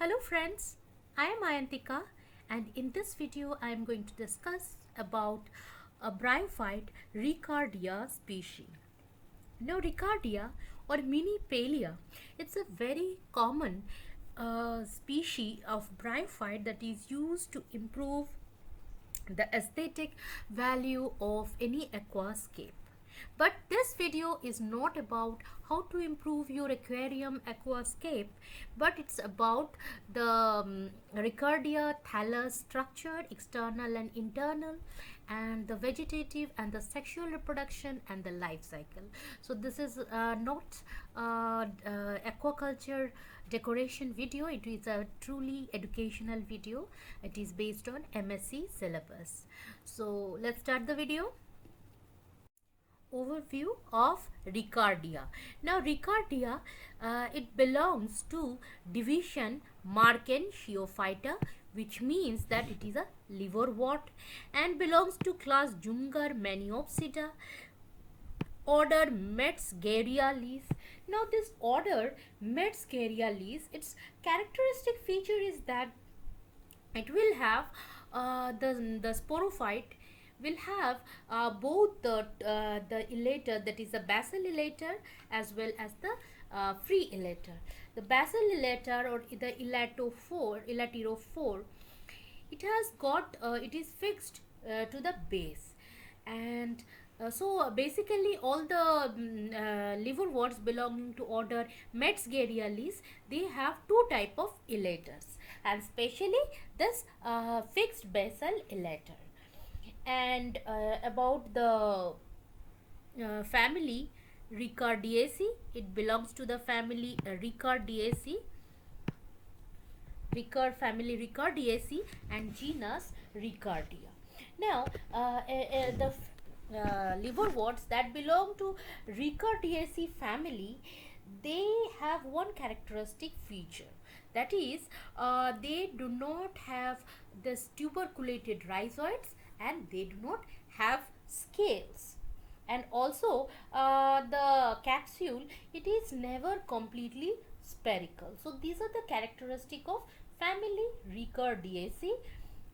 Hello friends, I am Ayantika and in this video I am going to discuss about a bryophyte Riccardia species. Now Riccardia or mini palia, it's a very common species of bryophyte that is used to improve the aesthetic value of any aquascape. But this video is not about how to improve your aquarium aquascape, but it's about the Riccardia thallus structure, external and internal, and the vegetative and the sexual reproduction and the life cycle. So this is not aquaculture decoration video. It is a truly educational video. It is based on MSc syllabus. So let's start the video. Overview of Riccardia. Now Riccardia, it belongs to division Markensiophyta, which means that it is a liverwort, and belongs to class Jungar Maniopsida, order Metzgerialis. Now this order Metzgerialis, its characteristic feature is that it will have the sporophyte will have both the elater, that is the basal elater, as well as the free elater. The basal elater or the elatirophore, it has got it is fixed to the base, and so basically all the liverworts belonging to order Metzgerialis, they have two type of elaters, and especially this fixed basal elater. And about the family Riccardiaceae, it belongs to the family Riccardiaceae, family Riccardiaceae, and genus Riccardia. Now the liverworts that belong to Riccardiaceae family, they have one characteristic feature, that is they do not have this tuberculated rhizoids, and they do not have scales, and also the capsule, it is never completely spherical. So these are the characteristic of family Riccardiaceae,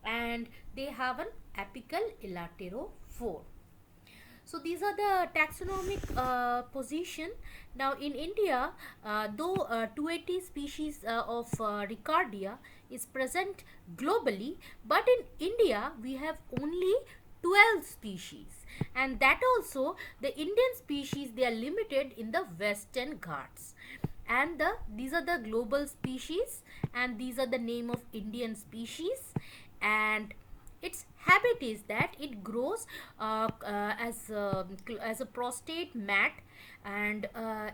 and they have an apical elaterophore. So these are the taxonomic position. Now in India, though 280 species of Riccardia is present globally, but in India we have only 12 species, and that also the Indian species, they are limited in the Western Ghats, and these are the global species, and these are the name of Indian species. And its habit is that it grows as a prostate mat, and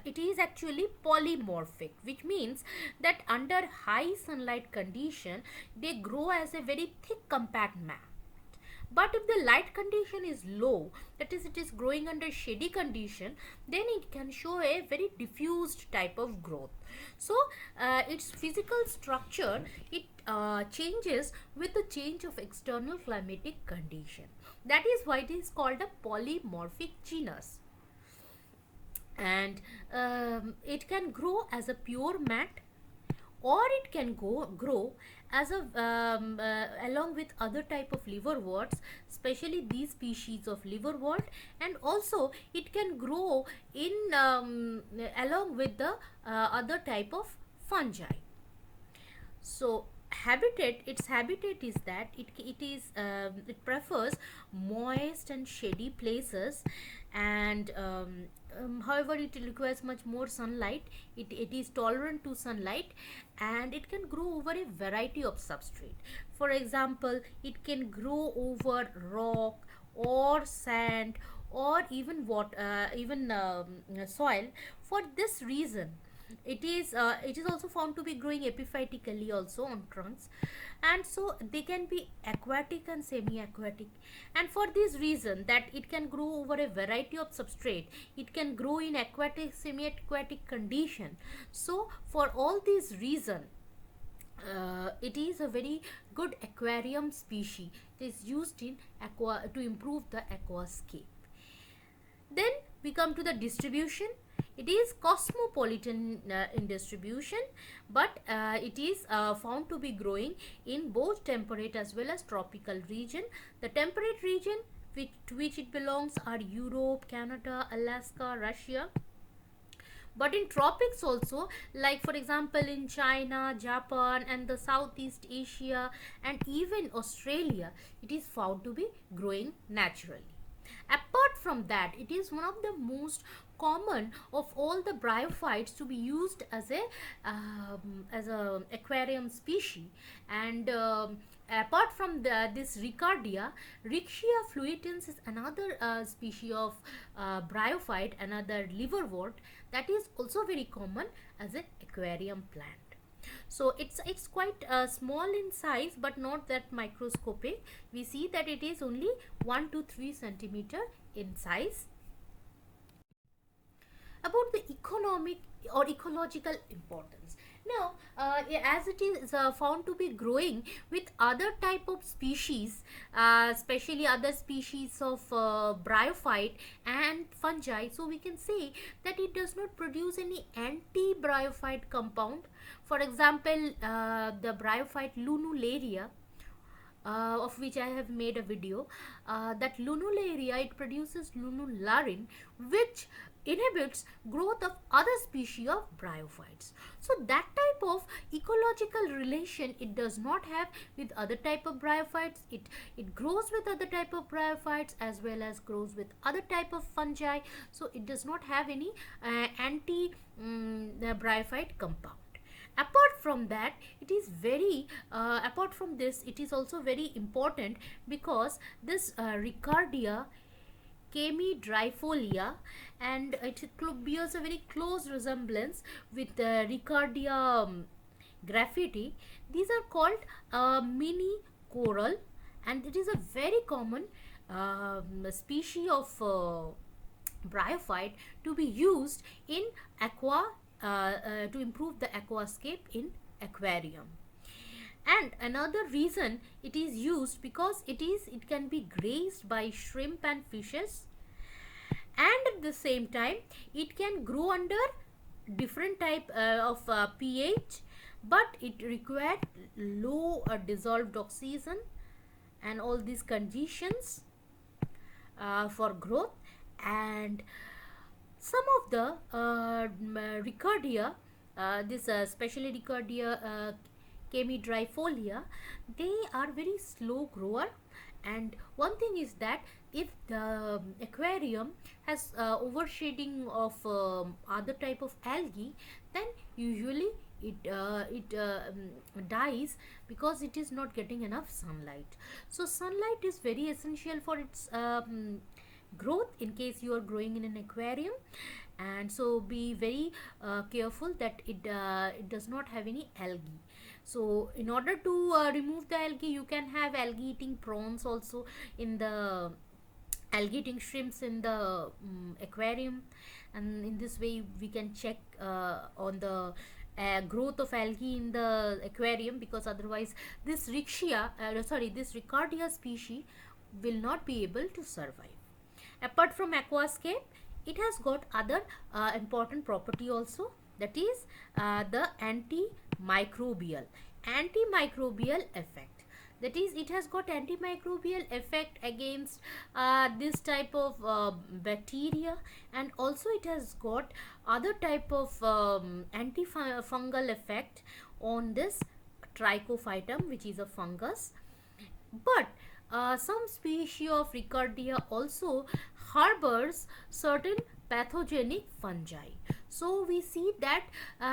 it is actually polymorphic, which means that under high sunlight condition they grow as a very thick compact mat. But if the light condition is low, that is, it is growing under shady condition, then it can show a very diffused type of growth. So its physical structure, it changes with the change of external climatic condition. That is why it is called a polymorphic genus. And it can grow as a pure mat, or it can grow as a along with other type of liverworts, especially these species of liverwort, and also it can grow in along with the other type of fungi. So its habitat is that it prefers moist and shady places, and however it requires much more sunlight. It is tolerant to sunlight, and it can grow over a variety of substrate. For example, it can grow over rock or sand, or even soil. For this reason, it is also found to be growing epiphytically also on trunks, and so they can be aquatic and semi-aquatic. And for this reason, that it can grow over a variety of substrate, it can grow in aquatic, semi-aquatic condition. So for all these reason, it is a very good aquarium species. It is used in to improve the aquascape. Then we come to the distribution. It is cosmopolitan in distribution, but it is found to be growing in both temperate as well as tropical region. The temperate region to which it belongs are Europe, Canada, Alaska, Russia. But in tropics also, like for example in China, Japan and the Southeast Asia and even Australia, it is found to be growing naturally. Apart from that, it is one of the most common of all the bryophytes to be used as a aquarium species. And apart from this Riccardia, Riccia fluitans is another species of bryophyte, another liverwort that is also very common as an aquarium plant. So it's quite small in size, but not that microscopic. We see that it is only 1 to 3 centimeter in size. About the economic or ecological importance. Now, as it is found to be growing with other type of species, especially other species of bryophyte and fungi, so we can say that it does not produce any anti-bryophyte compound. For example, the bryophyte Lunularia, of which I have made a video, that Lunularia, it produces lunularin, which inhibits growth of other species of bryophytes. So that type of ecological relation it does not have with other type of bryophytes. It grows with other type of bryophytes as well as grows with other type of fungi. So it does not have any anti bryophyte compound. Apart from that, it is very apart from this, it is also very important because this Riccardia chemidrifolia, and it bears a very close resemblance with Riccardia graffiti. These are called mini coral, and it is a very common species of bryophyte to be used in to improve the aquascape in aquarium. And another reason it is used because it can be grazed by shrimp and fishes, and at the same time it can grow under different type of pH, but it required low dissolved oxygen and all these conditions for growth. And some of the Riccardia, this especially Riccardia chemidrifolia, they are very slow grower. And one thing is that if the aquarium has overshading of other type of algae, then usually it dies because it is not getting enough sunlight. So sunlight is very essential for its growth in case you are growing in an aquarium. And so be very careful that it does not have any algae. So in order to remove the algae, you can have algae eating prawns also in the algae eating shrimps in the aquarium, and in this way we can check on the growth of algae in the aquarium, because otherwise this Riccardia species will not be able to survive. Apart from aquascape, it has got other important property also, that is the antimicrobial effect. That is, it has got antimicrobial effect against this type of bacteria, and also it has got other type of antifungal effect on this trichophytum, which is a fungus. But some species of Riccardia also harbors certain pathogenic fungi. So we see that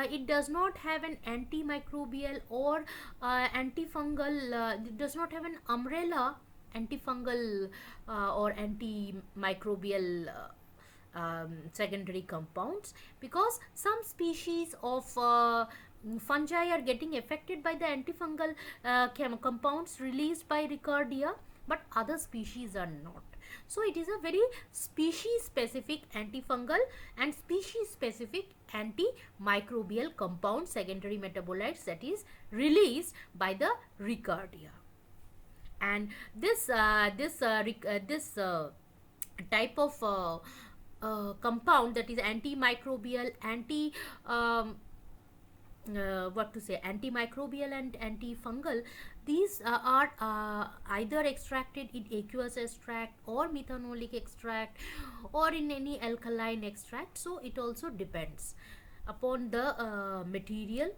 it does not have an antimicrobial or antifungal, it does not have an umbrella antifungal or antimicrobial secondary compounds, because some species of fungi are getting affected by the antifungal compounds released by Riccardia, but other species are not. So it is a very species specific antifungal and species specific antimicrobial compound secondary metabolites that is released by the Riccardia. And this type of compound, that is antimicrobial, antimicrobial and antifungal. These are either extracted in aqueous extract or methanolic extract or in any alkaline extract. So it also depends upon the material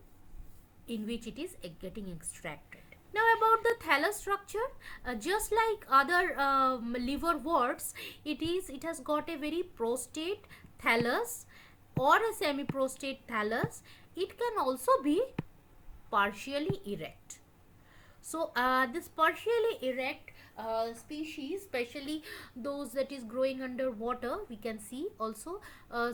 in which it is getting extracted. Now about the thallus structure, just like other liverworts, it has got a very prostate thallus or a semi-prostate thallus. It can also be partially erect. So this partially erect species, especially those that is growing underwater, we can see also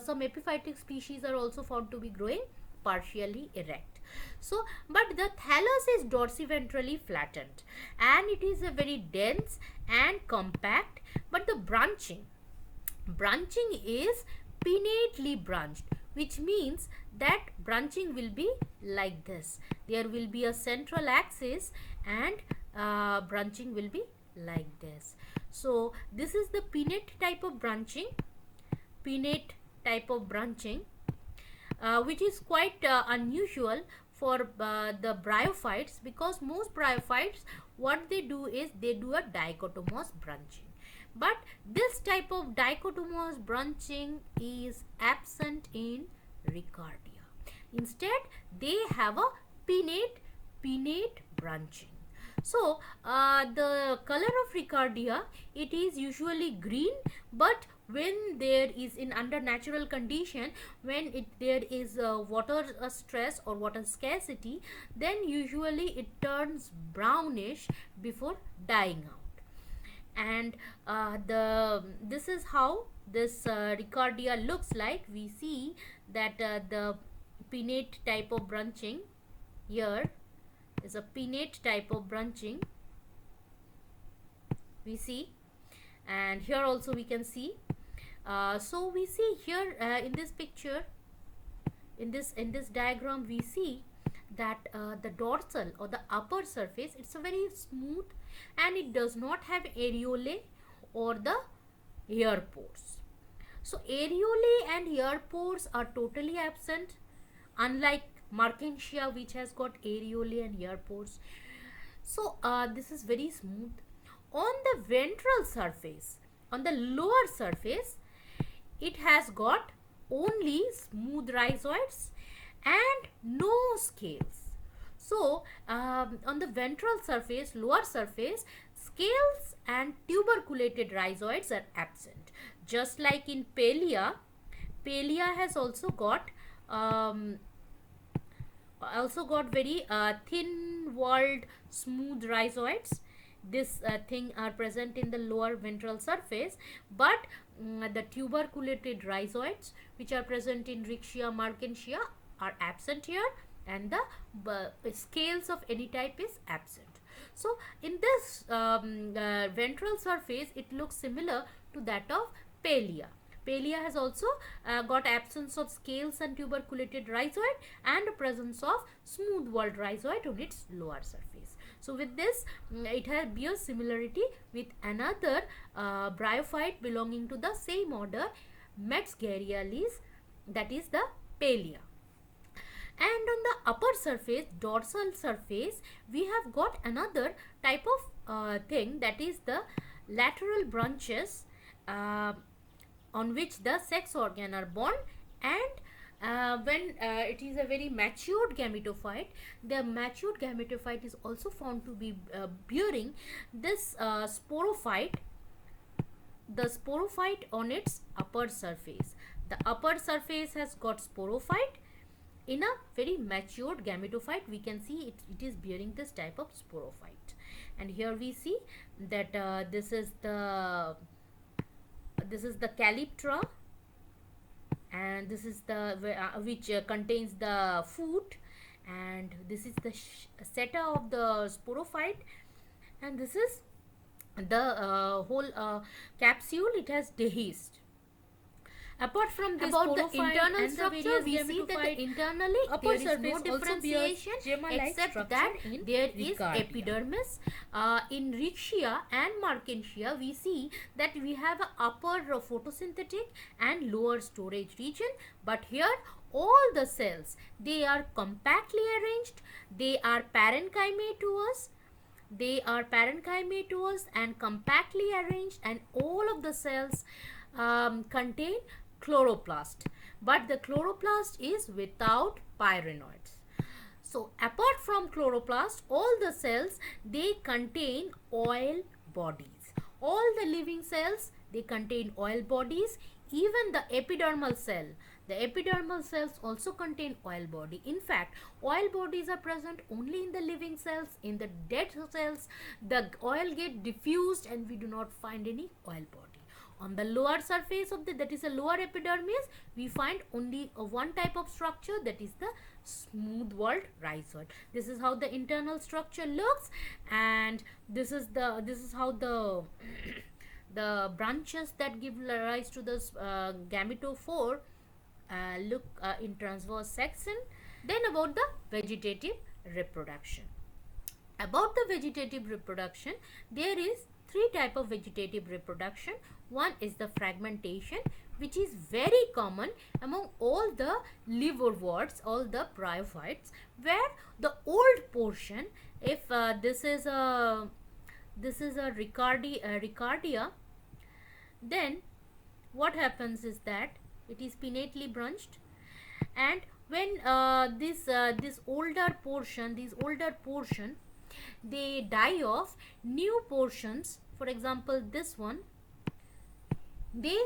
some epiphytic species are also found to be growing partially erect. So but the thallus is dorsiventrally flattened and it is a very dense and compact, but the branching is pinnately branched, which means that branching will be like this. There will be a central axis and branching will be like this. So this is the pinnate type of branching, which is quite unusual for the bryophytes, because most bryophytes, what they do is they do a dichotomous branching. But this type of dichotomous branching is absent in Riccardia. Instead, they have a pinnate branching. So, the color of Riccardia, it is usually green, but when there is in under natural condition, when there is water stress or water scarcity, then usually it turns brownish before dying out. And this is how this Riccardia looks like. We see that the pinnate type of branching, here is a pinnate type of branching we see, and here also we can see. So we see here in this picture, in this diagram, we see that the dorsal or the upper surface, it's a very smooth and it does not have areolae or the air pores. So areolae and air pores are totally absent, unlike Markensia, which has got areolae and air pores. So this is very smooth. On the ventral surface, on the lower surface, it has got only smooth rhizoids and no scales. So on the ventral surface, lower surface, scales and tuberculated rhizoids are absent. Just like in Palea has also got very thin walled smooth rhizoids. This thing are present in the lower ventral surface, but the tuberculated rhizoids which are present in Riccia, Markensia are absent here, and the scales of any type is absent. So in this ventral surface, it looks similar to that of Palea. Palea has also got absence of scales and tuberculated rhizoid and a presence of smooth walled rhizoid on its lower surface. So with this, it has bears similarity with another bryophyte belonging to the same order, Metzgerialis, that is the Palea. And on the upper surface, dorsal surface, we have got another type of thing, that is the lateral branches on which the sex organ are born, and when it is a very matured gametophyte, the matured gametophyte is also found to be bearing this sporophyte, the sporophyte on its upper surface. The upper surface has got sporophyte. In a very matured gametophyte, we can see it is bearing this type of sporophyte. And here we see that this is the calyptra, and this is the which contains the food, and this is the seta of the sporophyte, and this is the whole capsule. It has dehisced, Apart from this, about the internal structure, we see that internally there is no differentiation except that there is epidermis. In Riccardia and Markensia, we see that we have an upper photosynthetic and lower storage region, but here all the cells, they are compactly arranged, they are parenchymatous, and compactly arranged, and all of the cells contain chloroplast, but the chloroplast is without pyrenoids. So apart from chloroplast, all the cells, they contain oil bodies. All the living cells, they contain oil bodies. Even the epidermal cell, the epidermal cells also contain oil body. In fact, oil bodies are present only in the living cells. In the dead cells, the oil get diffused and we do not find any oil body. On the lower surface of the, that is a lower epidermis, we find only one type of structure, that is the smooth walled rhizoid. This is how the internal structure looks, and this is how the the branches that give rise to this gametophore look in transverse section. Then about the vegetative reproduction. About the vegetative reproduction, there is three type of vegetative reproduction. One is the fragmentation, which is very common among all the liverworts, all the bryophytes, where the old portion, if this is a Riccardia, then what happens is that it is pinnately branched, and when this older portion, they die off, new portions, for example this one, they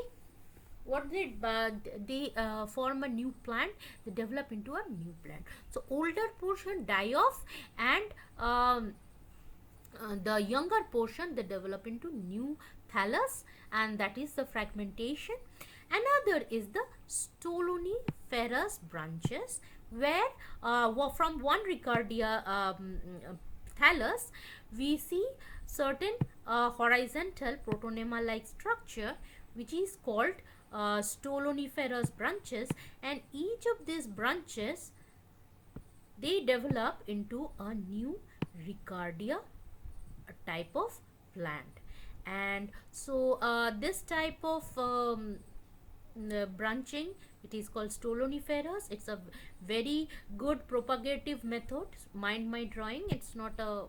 form a new plant, they develop into a new plant. So older portion die off, and the younger portion, they develop into new thallus, and that is the fragmentation. Another is the stoloniferous branches, where from one Riccardia thallus, we see certain horizontal protonema like structure, which is called stoloniferous branches, and each of these branches, they develop into a new Riccardia type of plant. And so this type of branching, it is called stoloniferous. It's a very good propagative method. Mind my drawing, it's not a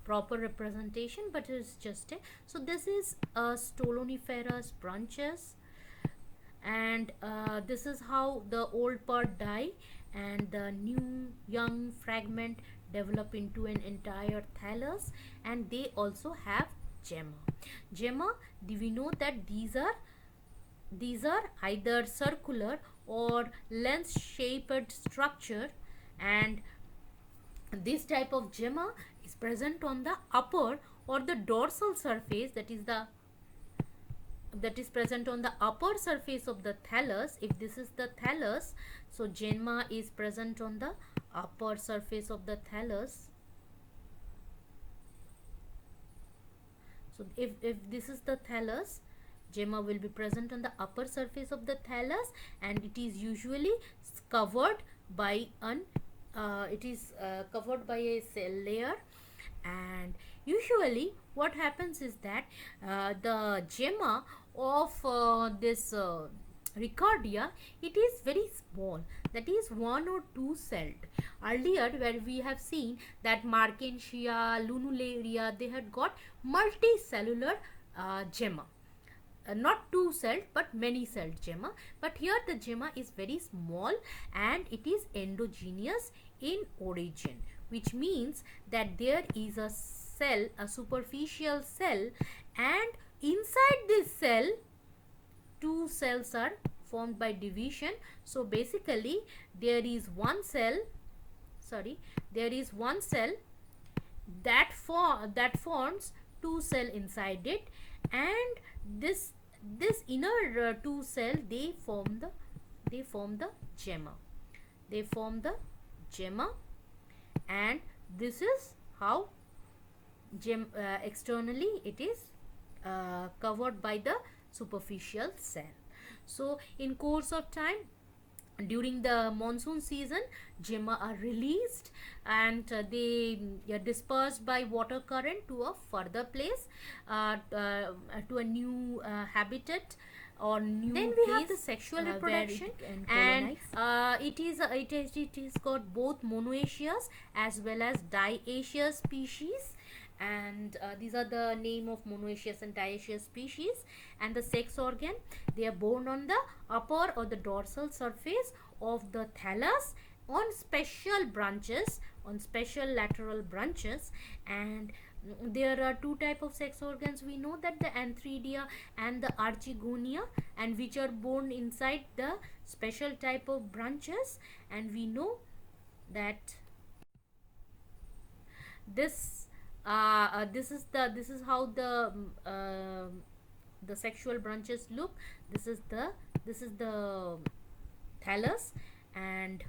proper representation, but it's just a, so this is a stoloniferous branches, and this is how the old part die and the new young fragment develop into an entire thallus, and they also have gemma. We know that these are either circular or lens shaped structure, and this type of gemma is present on the upper or the dorsal surface, that is present on the upper surface of the thallus. If this is the thallus, so gemma is present on the upper surface of the thallus. So if this is the thallus, gemma will be present on the upper surface of the thallus, and it is usually covered by a cell layer. And usually what happens is that the gemma of this Riccardia, it is very small, that is 1 or 2 celled. Earlier, where we have seen that Markensia, Lunularia, they had got multicellular gemma. Not 2 celled but many celled gemma, but here the gemma is very small and it is endogenous in origin, which means that there is a cell, a superficial cell, and inside this cell 2 cells are formed by division. So basically there is one cell that forms 2 cells inside it, and this inner 2 cells, they form the gemma, and this is how externally it is covered by the superficial cell. So in course of time, during the monsoon season, gemma are released, and they are dispersed by water current to a further place, to a new habitat or new Then place. we have the Sexual where reproduction, it can and colonize. it is got both monoecious as well as dioecious species, and these are the name of monoecious and dioecious species. And the sex organ, they are born on the upper or the dorsal surface of the thallus, on special branches, on special lateral branches. And there are two type of sex organs. We know that the antheridia and the archegonia, and which are born inside the special type of branches. And we know that this this is how the sexual branches look. This is the thallus, and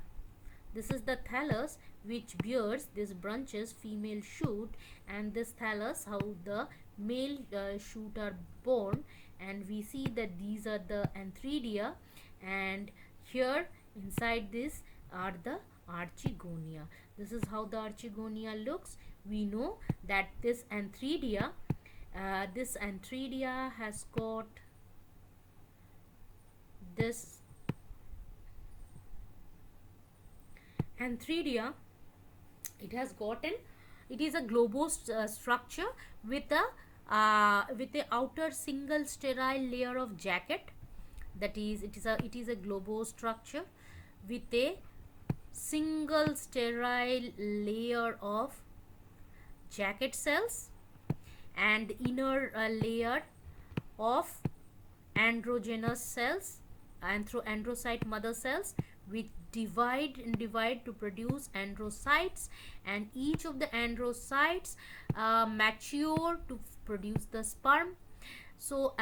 this is the thallus which bears these branches, female shoot. And this thallus, how the male shoot are born. And we see that these are the antheridia, and here inside this are the archegonia. This is how the archegonia looks. We know that this antheridia has got this antheridia. It has gotten, it is a globose structure with a outer single sterile layer of jacket. That is, it is a globose structure with a single sterile layer of jacket cells, and inner layer of androgenous cells, androcyte mother cells, which divide to produce androcytes. And each of the androcytes mature to produce the sperm. So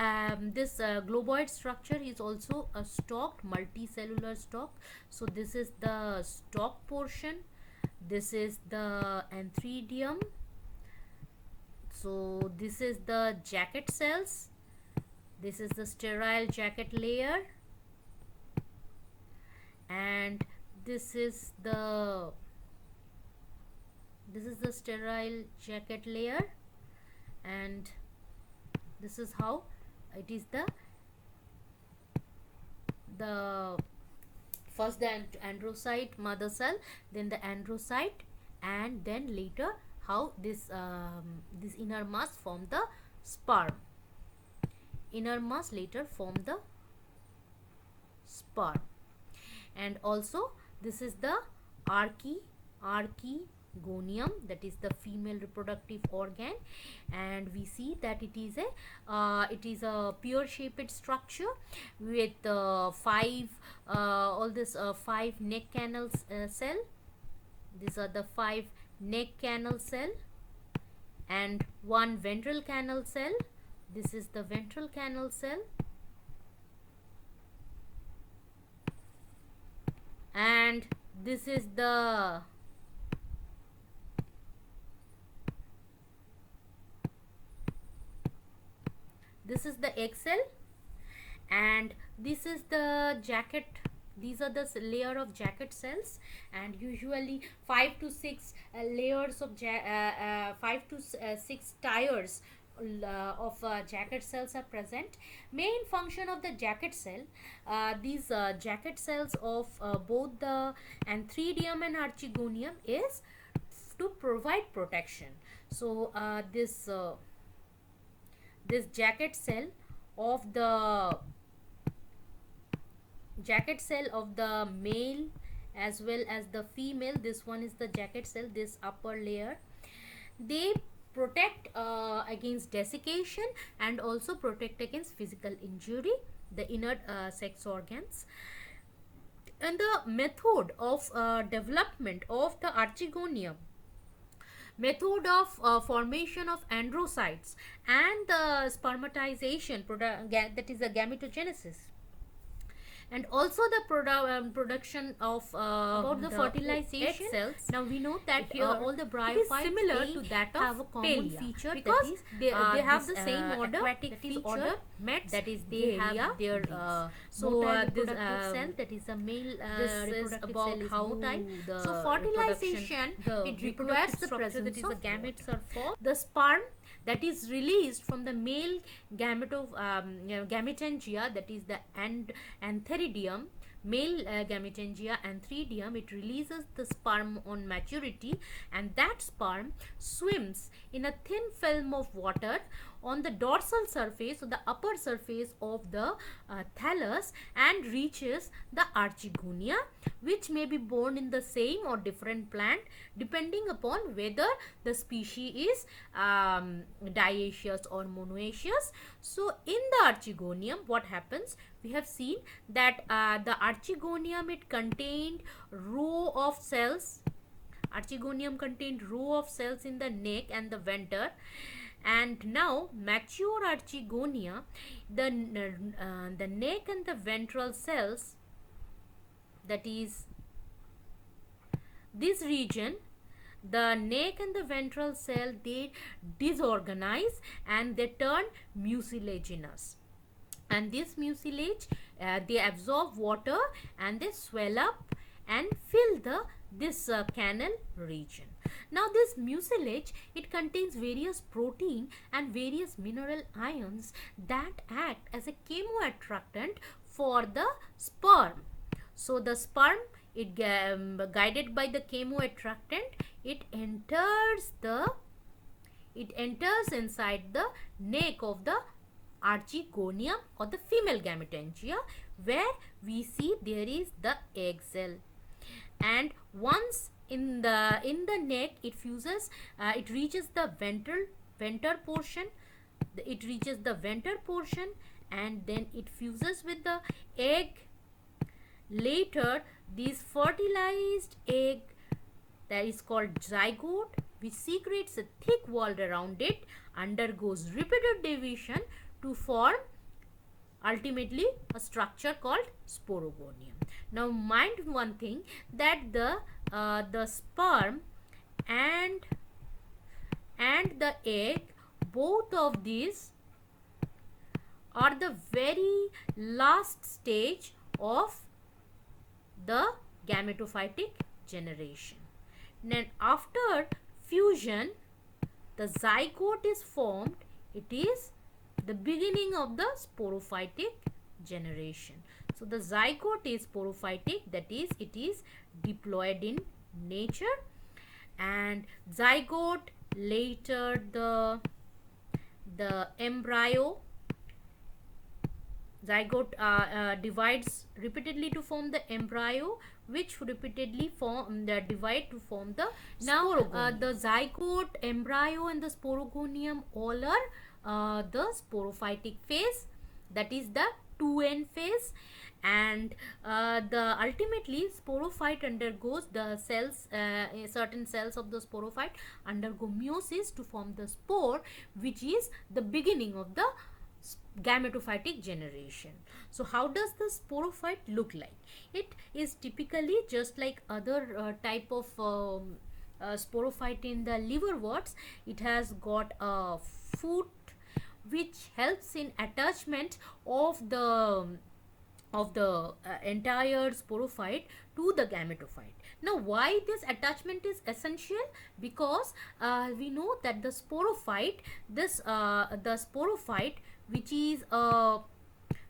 this globoid structure is also a stalked multicellular stalk. So this is the stalk portion, this is the antheridium, so this is the jacket cells, this is the sterile jacket layer, and this is the sterile jacket layer. And this is how it is the first the androcyte mother cell, then the androcyte, and then later how this inner mass form the sperm. Inner mass later form the sperm. And also this is the archegonium, that is the female reproductive organ. And we see that it is a pear shaped structure with five neck canals cell. These are the 5 neck canal cell, and 1 ventral canal cell. This is the ventral canal cell, and this is the egg cell, and this is the jacket. These are the layer of jacket cells, and usually 5 to 6 layers of 5 to 6 tiers of jacket cells are present. Main function of the jacket cell, these jacket cells of both the antheridium and archegonium is to provide protection. So this jacket cell of the male as well as the female, this one is the jacket cell, this upper layer, they protect against desiccation and also protect against physical injury, the inner sex organs. And the method of development of the archegonium, method of formation of androcytes and the spermatization, that is the gametogenesis. and also the production of about the fertilization egg cells. Now we know that here all the bryophytes similar to that of have a common feature because they have the same order, aquatic feature order met, that is they have their this cell, that is a male this is about how type. So fertilization, it requires the presence that is the gametes are formed. The sperm that is released from the male gametangia, that is the antheridium, male gametangia antheridium, it releases the sperm on maturity, and that sperm swims in a thin film of water on the dorsal surface, so the upper surface of the thallus, and reaches the archegonia, which may be born in the same or different plant depending upon whether the species is dioecious or monoecious. So in the archegonium, what happens? We have seen that the archegonium, it contained row of cells. Archegonium contained row of cells in the neck and the venter. And now mature archegonia, the neck and the ventral cells, that is this region, the neck and the ventral cell, they disorganize and they turn mucilaginous, and this mucilage they absorb water and they swell up and fill this canal region. Now this mucilage, it contains various protein and various mineral ions that act as a chemoattractant for the sperm. So the sperm, it guided by the chemoattractant, it enters inside the neck of the archegonium or the female gametangia, where we see there is the egg cell, and once in the neck, it fuses, it reaches the venter portion, it reaches the venter portion, and then it fuses with the egg. Later, this fertilized egg, that is called zygote, which secretes a thick wall around it, undergoes repeated division to form ultimately a structure called sporogonium. Now mind one thing, that the sperm and the egg, both of these are the very last stage of the gametophytic generation. Then after fusion, the zygote is formed. It is the beginning of the sporophytic generation. So the zygote is sporophytic, that is, it is diploid in nature, and zygote, later the embryo, zygote divides repeatedly to form the embryo, which repeatedly divide to form the sporogonium. The zygote, embryo and the sporogonium all are the sporophytic phase, that is the 2N phase, and the ultimately sporophyte undergoes the cells, certain cells of the sporophyte undergo meiosis to form the spore, which is the beginning of the gametophytic generation. So how does the sporophyte look like? It is typically just like other type of sporophyte in the liverworts. It has got a foot which helps in attachment of the entire sporophyte to the gametophyte. Now why this attachment is essential? Because we know that the sporophyte, the sporophyte, which is a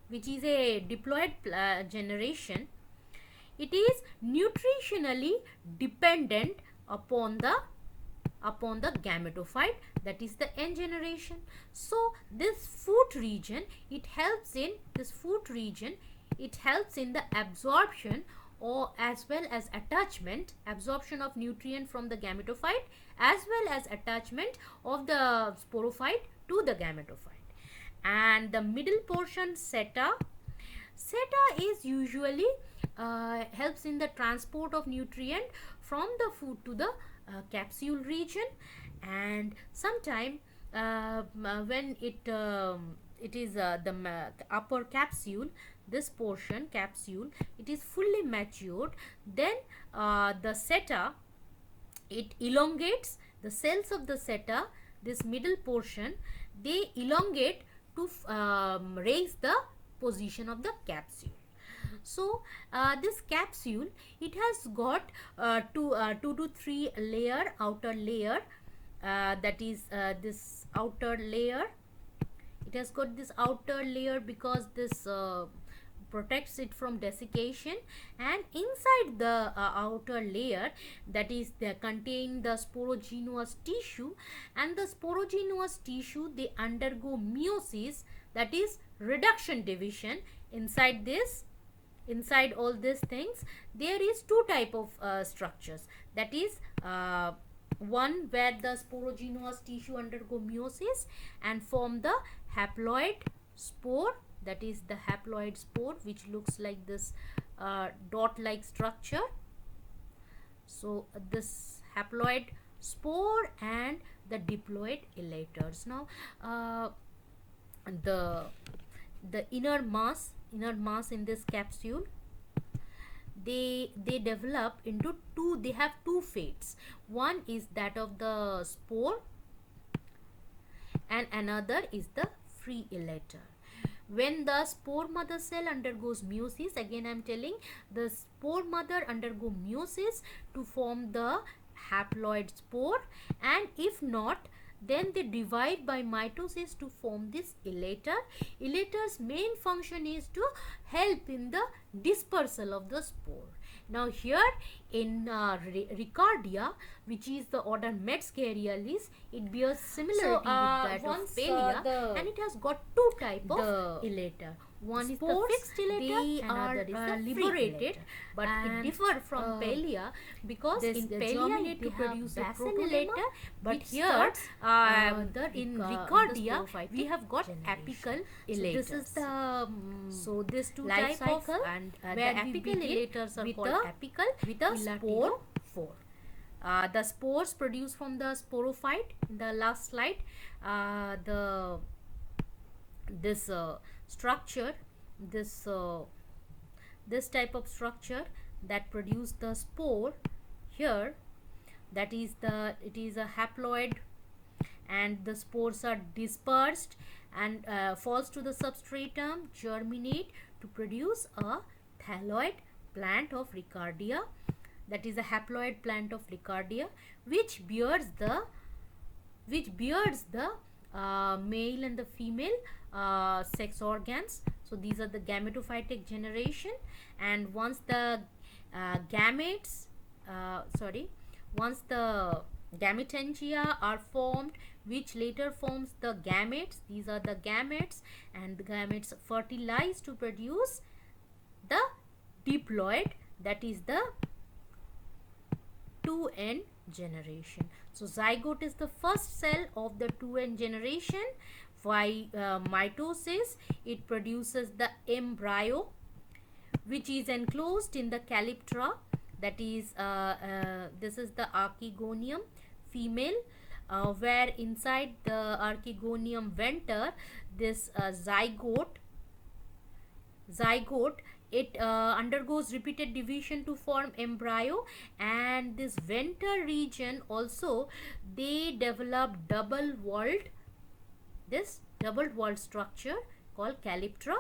diploid generation, it is nutritionally dependent upon the gametophyte, that is the N generation. So this foot region, it helps in the absorption or as well as absorption of nutrient from the gametophyte, as well as attachment of the sporophyte to the gametophyte. And the middle portion, seta is usually helps in the transport of nutrient from the food to the capsule region, and sometime when it is the upper capsule, this portion capsule, it is fully matured, then the seta, it elongates. The cells of the seta, this middle portion, they elongate to raise the position of the capsule. So this capsule, it has got two to three layer, outer layer, that is this outer layer. It has got this outer layer because this protects it from desiccation, and inside the outer layer, that is they contain the sporogenous tissue, and the sporogenous tissue, they undergo meiosis, that is reduction division. Inside this, inside all these things, there is two type of structures, that is one where the sporogenous tissue undergo meiosis and form the haploid spore, that is the haploid spore, which looks like this dot like structure. So this haploid spore and the diploid elaters. Now the inner mass in this capsule, they develop into two, they have two fates. One is that of the spore and another is the free elater. When the spore mother cell undergoes meiosis, again I am telling, the spore mother undergo meiosis to form the haploid spore, and if not, then they divide by mitosis to form this elater. Elater's main function is to help in the dispersal of the spore. Now here in Riccardia, which is the order Metzgerialis, it bears similarity with that of Palea, and it has got two type of elater. One is the fixed elater, another is the liberated, but it differ from Palea because in Palea to produce a proto-elater, but here in Riccardia we have got apical elaters. So this is the so this two life cycle, and where the apical elaters are called apical with a spore form. The spores produced from the sporophyte. In the last slide, this structure, this type of structure that produce the spore here, that is it is a haploid, and the spores are dispersed and falls to the substratum, germinate to produce a thalloid plant of Riccardia, that is a haploid plant of Riccardia, which bears the male and the female sex organs. So these are the gametophytic generation, and once the once the gametangia are formed, which later forms the gametes, these are the gametes, and the gametes fertilize to produce the diploid, that is the 2N generation. So zygote is the first cell of the 2N generation. By mitosis, it produces the embryo, which is enclosed in the calyptra, that is this is the archegonium female, where inside the archegonium venter, this zygote it undergoes repeated division to form embryo, and this venter region also they develop double walled structure called calyptra.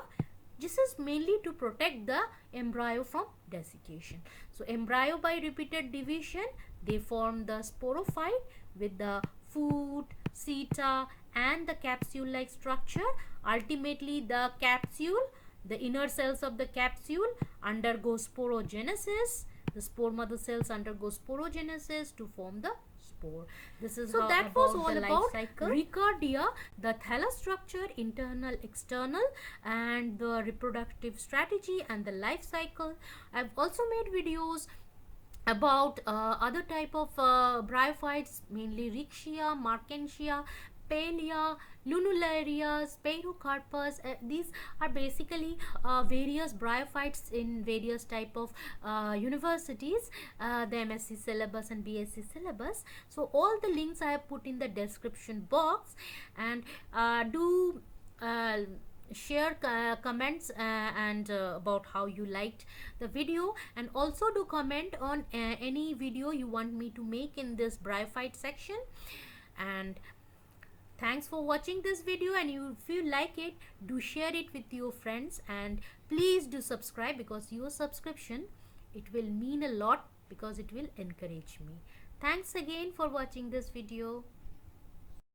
This is mainly to protect the embryo from desiccation. So embryo by repeated division, they form the sporophyte with the foot, seta and the capsule like structure. Ultimately the capsule, the inner cells of the capsule undergo sporogenesis. The spore mother cells undergo sporogenesis to form the spore. This is so that was all about Riccardia, the thallus structure, internal, external, and the reproductive strategy and the life cycle. I've also made videos about other type of bryophytes, mainly Riccia, Markensia, Palea, Lunularia, Spirocarpus. These are basically various bryophytes in various type of universities, the MSc syllabus and BSc syllabus. So all the links I have put in the description box, and do share comments and about how you liked the video, and also do comment on any video you want me to make in this bryophyte section. And thanks for watching this video, and if you like it, do share it with your friends, and please do subscribe, because your subscription, it will mean a lot, because it will encourage me. Thanks again for watching this video.